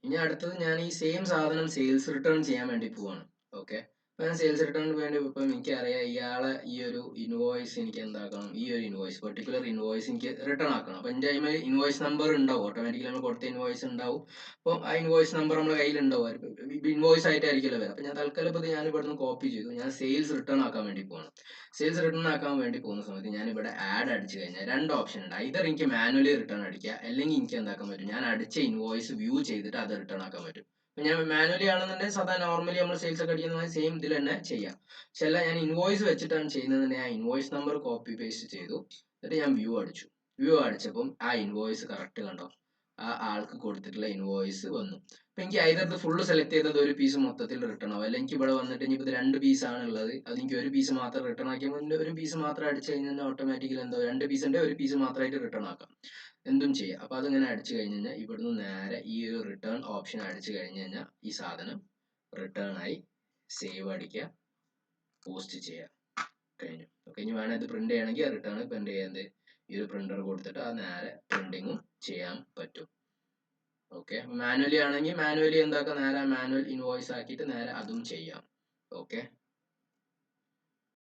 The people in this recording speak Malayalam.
ഇനി അടുത്തത് ഞാൻ ഈ സെയിം സാധനം സെയിൽസ് റിട്ടേൺ ചെയ്യാൻ വേണ്ടി പോവാണ്. ഓക്കെ, അപ്പൊ ഞാൻ സെയിൽസ് റിട്ടേണിന് വേണ്ടി ഇപ്പം എനിക്കറിയാം ഇയാളെ ഈ ഒരു ഇൻവോയ്സ് എനിക്ക് എന്താക്കണം, ഈ ഒരു ഇൻവോയ്സ് പെർട്ടിക്കുലർ ഇൻവോയ്സ് എനിക്ക് റിട്ടേൺ ആക്കണം. അപ്പൊ എൻ്റെ അതിൽ ഇൻവോയ്സ് നമ്പർ ഉണ്ടാവും, ഓട്ടോമാറ്റിക്കലി നമ്മൾ കൊടുത്ത ഇൻവോയ്സ് ഉണ്ടാവും. അപ്പം ആ ഇൻവോയ്സ് നമ്പർ നമ്മുടെ കയ്യിൽ ഉണ്ടാവും, ഇൻവോയ്സ് ആയിട്ടായിരിക്കില്ല വരാം. അപ്പൊ ഞാൻ തൽക്കാലം ഇപ്പോൾ ഞാൻ ഇവിടുന്ന് കോപ്പി ചെയ്തു, ഞാൻ സെയിൽസ് റിട്ടേൺ ആക്കാൻ വേണ്ടി പോകണം. സെയിൽസ് റിട്ടേൺ ആക്കാൻ വേണ്ടി പോകുന്ന സമയത്ത് ഞാൻ ഇവിടെ ആഡ് അടിച്ചു കഴിഞ്ഞാൽ രണ്ട് ഓപ്ഷൻ ഉണ്ട്. ഐദർ എനിക്ക് മാനുവലി റിട്ടേൺ അടിക്കുക, അല്ലെങ്കിൽ എനിക്ക് എന്താക്കാൻ പറ്റും, ഞാൻ അടിച്ച ഇൻവോയ്സ് വ്യൂ ചെയ്തിട്ട് അത് റിട്ടേൺ ആക്കാൻ പറ്റും. ഞാൻ മാനുവലി ആണെന്നുണ്ടെങ്കിൽ സാധാരണ നോർമലി നമ്മൾ സെയിൽസ് ഒക്കെ അടിക്കുന്ന സെയിം ഇതിൽ തന്നെ ചെയ്യാം. പക്ഷെ അല്ല, ഞാൻ ഇൻവോയ്സ് വെച്ചിട്ടാണ് ചെയ്യുന്നതെന്നുണ്ടെങ്കിൽ ആ ഇൻവോയ്സ് നമ്പർ കോപ്പി പേസ്റ്റ് ചെയ്തു, എന്നിട്ട് ഞാൻ വ്യൂ അടിച്ചു. വ്യൂ അടിച്ചപ്പം ആ ഇൻവോയ്സ് കറക്റ്റ് കണ്ടോ, ആ ആൾക്ക് കൊടുത്തിട്ടുള്ള ഇൻവോയ്സ് വന്നു. അപ്പൊ എനിക്ക് അതിനകത്ത് ഫുള്ള് സെലക്ട് ചെയ്തത് ഒരു പീസ് മൊത്തത്തിൽ റിട്ടേൺ ആവും. അല്ലെങ്കിൽ എനിക്ക് ഇവിടെ വന്നിട്ട് ഇനിയിപ്പോൾ ഇത് 2 പീസാണ് ഉള്ളത്, അത് എനിക്ക് ഒരു പീസ് മാത്രം റിട്ടേൺ ആക്കിയപ്പോൾ ഒരു പീസ് മാത്രം അടിച്ചു കഴിഞ്ഞാൽ ഓട്ടോമാറ്റിക്കലി എന്തോ 2 പീസിന്റെ ഒരു പീസ് മാത്രമായിട്ട് റിട്ടേൺ ആക്കാം, എന്തും ചെയ്യാം. അപ്പൊ അതിങ്ങനെ അടിച്ചു കഴിഞ്ഞ് കഴിഞ്ഞാൽ ഇവിടുന്ന് നേരെ ഈ ഒരു റിട്ടേൺ ഓപ്ഷൻ അടിച്ചു കഴിഞ്ഞ് കഴിഞ്ഞാൽ ഈ സാധനം റിട്ടേൺ ആയി. സേവ് അടിക്കുക, പോസ്റ്റ് ചെയ്യുക, കഴിഞ്ഞു. ഓക്കെ, ഇനി വേണേൽ ഇത് പ്രിന്റ് ചെയ്യണമെങ്കിൽ റിട്ടേൺ പ്രിന്റ് ചെയ്യാൻ ഈ ഒരു പ്രിന്റർ കൊടുത്തിട്ട് അത് നേരെ പ്രിന്റിങ്ങും ചെയ്യാൻ പറ്റും. ഓക്കെ, മാനുവലി ആണെങ്കിൽ മാനുവലി എന്താക്കാം, നേരെ മാനുവൽ ഇൻവോയ്സ് ആക്കിയിട്ട് നേരെ അതും ചെയ്യാം. ഓക്കെ.